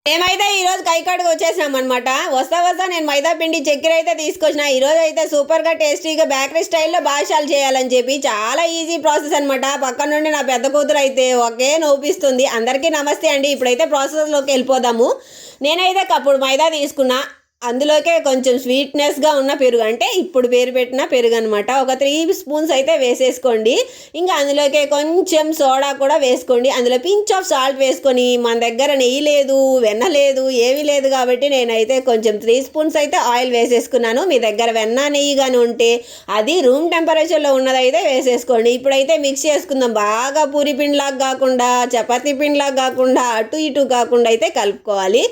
మేమైతే ఈరోజు కైకాడికి వచ్చేసినాం అనమాట. వస్తా నేను మైదా పిండి చక్కెర అయితే తీసుకొచ్చిన. ఈరోజు అయితే సూపర్గా టేస్టీగా బేకరీ స్టైల్లో బాదుషాలు చేయాలని చెప్పి చాలా ఈజీ ప్రాసెస్ అనమాట. పక్కన నుండి నా పెద్ద కూతురు అయితే ఒకే నవ్విస్తుంది. అందరికీ నమస్తే అండి. ఇప్పుడైతే ప్రాసెస్లోకి వెళ్ళిపోదాము. నేనైతే కప్పుడు మైదా తీసుకున్నా. అందులోకే కొంచెం స్వీట్నెస్గా ఉన్న పెరుగు, అంటే ఇప్పుడు పేరు పెట్టిన పెరుగు అనమాట. ఒక 3 స్పూన్స్ అయితే వేసేసుకోండి. ఇంకా అందులోకే కొంచెం సోడా కూడా వేసుకోండి. అందులో పించ్ ఆఫ్ సాల్ట్ వేసుకొని, మన దగ్గర నెయ్యి లేదు, వెన్న లేదు, ఏమీ లేదు కాబట్టి నేనైతే కొంచెం 3 స్పూన్స్ అయితే ఆయిల్ వేసేసుకున్నాను. మీ దగ్గర వెన్న నెయ్యి కానీ ఉంటే అది రూమ్ టెంపరేచర్లో ఉన్నదైతే వేసేసుకోండి. ఇప్పుడైతే మిక్స్ చేసుకుందాం. బాగా పూరి పిండిలాగా కాకుండా, చపాతీ పిండిలాగా కాకుండా, అటు ఇటు కాకుండా అయితే కలుపుకోవాలి.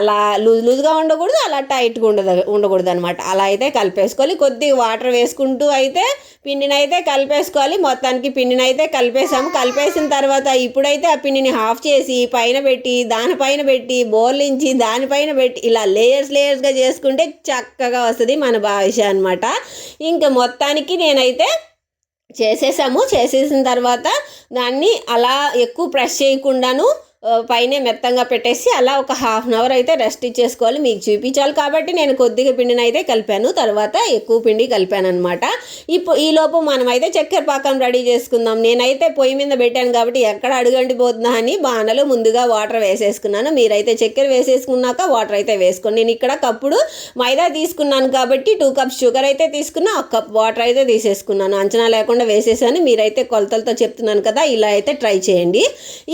అలా లూజ్గా ఉండకూడదు, అలా టైట్గా ఉండకూడదు అనమాట. అలా అయితే కలిపేసుకోవాలి. కొద్దిగా వాటర్ వేసుకుంటూ అయితే పిండిని అయితే కలిపేసుకోవాలి. మొత్తానికి పిండిని అయితే కలిపేసాము. కలిపేసిన తర్వాత ఇప్పుడైతే ఆ పిండిని హాఫ్ చేసి పైన పెట్టి, దానిపైన పెట్టి, బోర్లించి దానిపైన పెట్టి, ఇలా లేయర్స్గా చేసుకుంటే చక్కగా వస్తుంది మన బాదుషా అనమాట. ఇంకా మొత్తానికి నేనైతే చేసేసిన తర్వాత దాన్ని అలా ఎక్కువ ప్రెస్ చేయకుండాను పైన మెత్తంగా పెట్టేసి అలా ఒక హాఫ్ అన్ అవర్ అయితే రెస్ట్ ఇచ్చేసుకోవాలి. మీకు చూపించాలి కాబట్టి నేను కొద్దిగా పిండిని అయితే కలిపాను, తర్వాత ఎక్కువ పిండి కలిపాను అనమాట. ఈలోపు మనమైతే చక్కెర పాకం రెడీ చేసుకుందాం. నేనైతే పొయ్యి మీద పెట్టాను కాబట్టి ఎక్కడ అడుగంటిపోతుందా అని బాణలో ముందుగా వాటర్ వేసేసుకున్నాను. మీరైతే చక్కెర వేసేసుకున్నాక వాటర్ అయితే వేసుకోండి. నేను ఇక్కడ కప్పుడు మైదా తీసుకున్నాను కాబట్టి 2 కప్స్ షుగర్ అయితే తీసుకున్నా, 1 కప్ వాటర్ అయితే తీసేసుకున్నాను. అంచనా లేకుండా వేసేసాను. మీరైతే కొలతలతో చెప్తున్నాను కదా, ఇలా అయితే ట్రై చేయండి.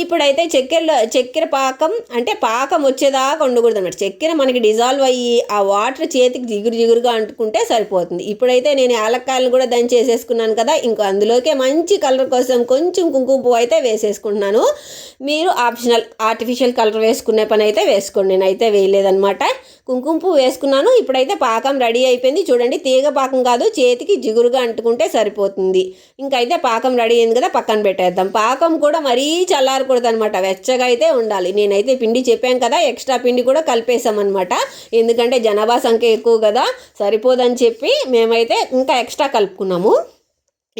ఇప్పుడైతే చక్కెర పాకం, అంటే పాకం వచ్చేదాకా ఉండకూడదు అన్నమాట. చక్కెర మనకి డిజాల్వ్ అయ్యి ఆ వాటర్ చేతికి జిగురుగా అంటుకుంటే సరిపోతుంది. ఇప్పుడైతే నేను యాలక్కాయలను కూడా దంచేసేసుకున్నాను కదా, ఇంకా అందులోకే మంచి కలర్ కోసం కొంచెం కుంకుమ పువ్వు అయితే వేసేసుకుంటున్నాను. మీరు ఆర్టిఫిషియల్ కలర్ వేసుకునే పని అయితే వేసుకోండి. నేనైతే వేయలేదనమాట. కుంకుమ పువ్వు వేసుకున్నాను. ఇప్పుడైతే పాకం రెడీ అయిపోయింది. చూడండి, తీగ పాకం కాదు, చేతికి జిగురుగా అంటుకుంటే సరిపోతుంది. ఇంకైతే పాకం రెడీ అయింది కదా, పక్కన పెట్టేద్దాం. పాకం కూడా మరీ చల్లారకూడదు అనమాట, వెచ్చగా అయితే ఉండాలి. నేనైతే పిండి చెప్పాను కదా, ఎక్స్ట్రా పిండి కూడా కలిపేసామన్నమాట. ఎందుకంటే జనాభా సంఖ్య ఎక్కువ కదా, సరిపోదని చెప్పి మేమైతే ఇంకా ఎక్స్ట్రా కలుపుకున్నాము.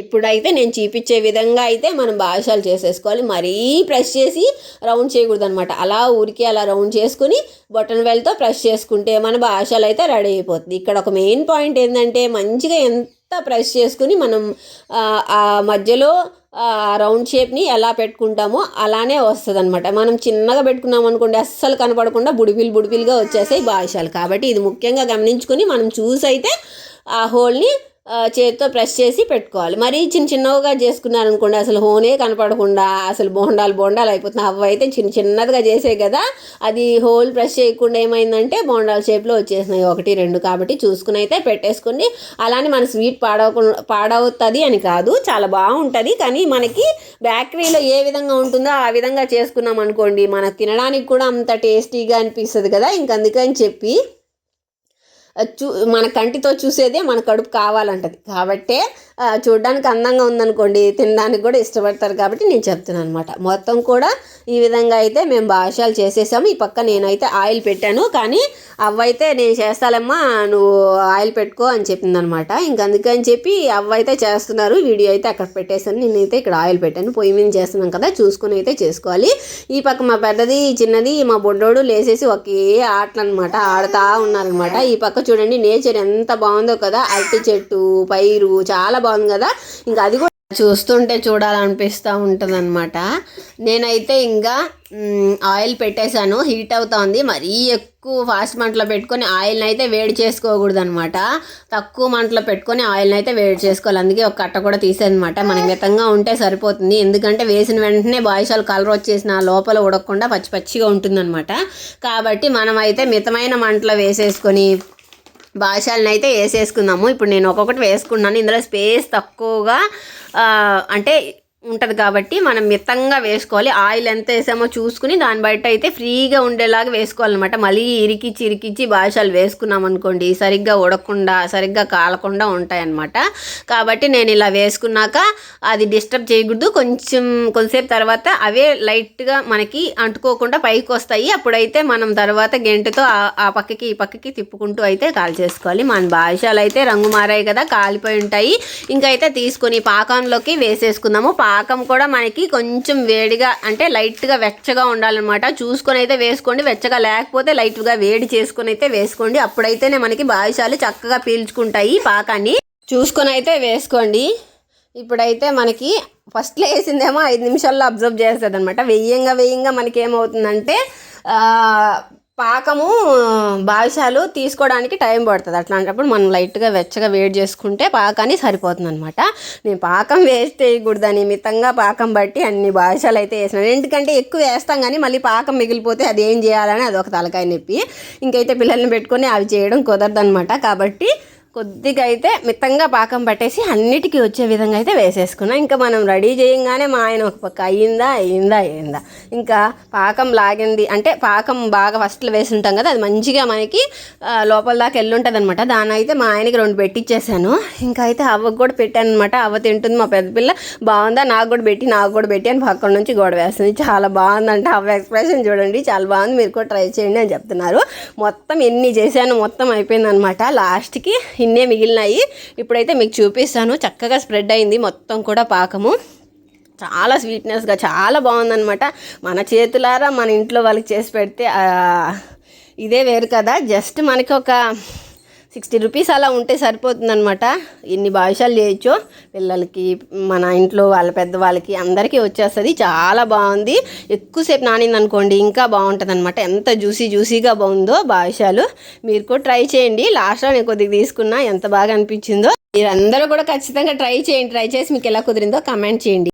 ఇప్పుడైతే నేను చూపించే విధంగా అయితే మనం బాదుషాలు చేసేసుకోవాలి. మరీ ప్రెస్ చేసి రౌండ్ చేయకూడదు అనమాట. అలా ఊరికి అలా రౌండ్ చేసుకుని బటన్ వేల్తో ప్రెస్ చేసుకుంటే మన బాదుషాలు అయితే రెడీ అయిపోతుంది. ఇక్కడ ఒక మెయిన్ పాయింట్ ఏంటంటే, మంచిగా ఎంత ప్రెస్ చేసుకుని మనం ఆ మధ్యలో రౌండ్ షేప్ని ఎలా పెట్టుకుంటామో అలానే వస్తుంది అనమాట. మనం చిన్నగా పెట్టుకున్నాం అనుకోండి, అస్సలు కనపడకుండా బుడిపిలుగా వచ్చేసాయి బాదుషాలు. కాబట్టి ఇది ముఖ్యంగా గమనించుకొని మనం చూసి అయితే ఆ హోల్ని చేతితో ప్రెస్ చేసి పెట్టుకోవాలి. మరీ చిన్నగా చేసుకున్నారనుకోండి, అసలు హోనే కనపడకుండా అసలు బోండాలు అయిపోతున్నాయి. అవి అయితే చిన్నదిగా చేసే కదా, అది హోల్ ప్రెస్ చేయకుండా ఏమైందంటే బోండాల షేప్లో వచ్చేసినాయి 1, 2. కాబట్టి చూసుకుని అయితే పెట్టేసుకోండి. అలానే మన స్వీట్ పాడవుతుంది అని కాదు, చాలా బాగుంటుంది. కానీ మనకి బేకరీలో ఏ విధంగా ఉంటుందో ఆ విధంగా చేసుకున్నాం అనుకోండి, మనకు తినడానికి కూడా అంత టేస్టీగా అనిపిస్తుంది కదా. ఇంకందుకని చెప్పి మన కంటితో చూసేదే మన కడుపు కావాలంటది. కాబట్టే చూడడానికి అందంగా ఉందనుకోండి, తినడానికి కూడా ఇష్టపడతారు. కాబట్టి నేను చెప్తున్నాను అనమాట. మొత్తం కూడా ఈ విధంగా అయితే మేము బాదుషాలు చేసేసాము. ఈ పక్క నేనైతే ఆయిల్ పెట్టాను, కానీ అవ్వైతే నేను చేస్తాలేమ్మా, నువ్వు ఆయిల్ పెట్టుకో అని చెప్పింది అనమాట. ఇంకందుకని చెప్పి అవ్వైతే చేస్తున్నారు. వీడియో అయితే అక్కడ పెట్టేశాను, నేనైతే ఇక్కడ ఆయిల్ పెట్టాను. పొయ్యి మీద చేస్తున్నాం కదా, చూసుకుని అయితే చేసుకోవాలి. ఈ పక్క మా పెద్దది, చిన్నది, మా బొడ్డోడు లేసేసి ఒకే ఆటలు అనమాట, ఆడుతూ ఉన్నారనమాట. ఈ పక్క చూడండి, నేచర్ ఎంత బాగుందో కదా, అరటి చెట్టు, పైరు చాలా బాగుంది కదా. ఇంకా అది కూడా చూస్తుంటే చూడాలనిపిస్తూ ఉంటుంది అనమాట. నేనైతే ఇంకా ఆయిల్ పెట్టేశాను, హీట్ అవుతా ఉంది. మరీ ఎక్కువ ఫాస్ట్ మంటలో పెట్టుకొని ఆయిల్ని అయితే వేడి చేసుకోకూడదు అనమాట. తక్కువ మంటలో పెట్టుకొని ఆయిల్ని అయితే వేడి చేసుకోవాలి. అందుకే ఒక కట్ట కూడా తీసేదనమాట. మనకి మితంగా ఉంటే సరిపోతుంది. ఎందుకంటే వేసిన వెంటనే బాదుషాలు కలర్ వచ్చేసిన లోపల ఉడకకుండా పచ్చిగా ఉంటుందన్నమాట. కాబట్టి మనం అయితే మితమైన మంటలో వేసేసుకొని బాదుషాలను అయితే వేసేసుకుందాము. ఇప్పుడు నేను ఒక్కొక్కటి వేసుకున్నాను. ఇందులో స్పేస్ తక్కువగా అంటే ఉంటుంది కాబట్టి మనం మితంగా వేసుకోవాలి. ఆయిల్ ఎంత వేసామో చూసుకుని దాన్ని బయట అయితే ఫ్రీగా ఉండేలాగా వేసుకోవాలన్నమాట. మళ్ళీ ఇరికిచ్చి బాదుషాలు వేసుకున్నాం అనుకోండి, సరిగ్గా ఉడకకుండా సరిగ్గా కాలకుండా ఉంటాయన్నమాట. కాబట్టి నేను ఇలా వేసుకున్నాక అది డిస్టర్బ్ చేయకూడదు. కొంచెంసేపు తర్వాత అవే లైట్గా మనకి అంటుకోకుండా పైకి వస్తాయి. అప్పుడైతే మనం తర్వాత గెంటతో ఆ పక్కకి ఈ పక్కకి తిప్పుకుంటూ అయితే కాల్ చేసుకోవాలి. మన బాదుషాలు అయితే రంగు మారాయి కదా, కాలిపోయి ఉంటాయి. ఇంకా అయితే తీసుకొని పాకంలోకి వేసేసుకుందాము. పాకం కూడా మనకి కొంచెం వేడిగా అంటే లైట్గా వెచ్చగా ఉండాలన్నమాట. చూసుకొని అయితే వేసుకోండి. వెచ్చగా లేకపోతే లైట్గా వేడి చేసుకొని అయితే వేసుకోండి. అప్పుడైతేనే మనకి బాదుషాలు చక్కగా పీల్చుకుంటాయి. పాకాన్ని చూసుకొని అయితే వేసుకోండి. ఇప్పుడైతే మనకి ఫస్ట్లో వేసిందేమో 5 నిమిషాల్లో అబ్జర్వ్ చేస్తుంది అనమాట. వేయంగా మనకి ఏమవుతుందంటే పాకము బాదుషాలు తీసుకోవడానికి టైం పడుతుంది. అట్లాంటప్పుడు మనం లైట్గా వెచ్చగా వేడి చేసుకుంటే పాకాన్ని సరిపోతుంది అనమాట. నేను పాకం వేస్ట్ చేయకూడదని మితంగా పాకం బట్టి అన్ని బాదుషాలు అయితే వేసినాను. ఎందుకంటే ఎక్కువ వేస్తాం కానీ మళ్ళీ పాకం మిగిలిపోతే అది ఏం చేయాలని అదొక తలకాయ నొప్పి. ఇంకైతే పిల్లల్ని పెట్టుకొని అవి చేయడం కుదరదనమాట. కాబట్టి కొద్దిగా అయితే మితంగా పాకం పట్టేసి అన్నిటికీ వచ్చే విధంగా అయితే వేసేసుకున్నాం. ఇంకా మనం రెడీ చేయంగానే మా ఆయన ఒక పక్క అయ్యిందా ఇంకా పాకం లాగింది అంటే పాకం బాగా ఫస్ట్లో వేసి ఉంటాం కదా, అది మంచిగా మనకి లోపల దాకా వెళ్ళుంటుంది అనమాట. దాన్ని అయితే మా ఆయనకి 2 పెట్టిచ్చేసాను. ఇంకా అయితే అవ్వకు కూడా పెట్టాను అనమాట. అవ్వ తింటుంది. మా పెద్ద పిల్ల బాగుందా నాకు కూడా పెట్టి అని పక్కన నుంచి గొడవ వేస్తుంది. చాలా బాగుందంటే అవ్వ ఎక్స్ప్రెషన్ చూడండి, చాలా బాగుంది, మీరు కూడా ట్రై చేయండి అని చెప్తున్నారు. మొత్తం ఎన్ని చేశాను మొత్తం అయిపోయింది అనమాట. లాస్ట్కి ఇన్నే మిగిలినాయి. ఇప్పుడైతే మీకు చూపిస్తాను. చక్కగా స్ప్రెడ్ అయింది మొత్తం కూడా పాకము. చాలా స్వీట్నెస్గా చాలా బాగుందనమాట. మన చేతులారా మన ఇంట్లో వాళ్ళకి చేసి పెడితే ఇదే వేరు కదా. జస్ట్ మనకి ఒక 60 రూపీస్ అలా ఉంటే సరిపోతుందనమాట. ఇన్ని బాదుషాలు చేయొచ్చు. పిల్లలకి మన ఇంట్లో వాళ్ళ పెద్దవాళ్ళకి అందరికీ వచ్చేస్తుంది. చాలా బాగుంది. ఎక్కువసేపు నానింది అనుకోండి ఇంకా బాగుంటుంది అనమాట. ఎంత జ్యూసీగా బాగుందో బాదుషాలు. మీరు కూడా ట్రై చేయండి. లాస్ట్లో నేను కొద్దిగా తీసుకున్నా, ఎంత బాగా అనిపించిందో. మీరందరూ కూడా ఖచ్చితంగా ట్రై చేయండి. ట్రై చేసి మీకు ఎలా కుదిరిందో కామెంట్ చేయండి.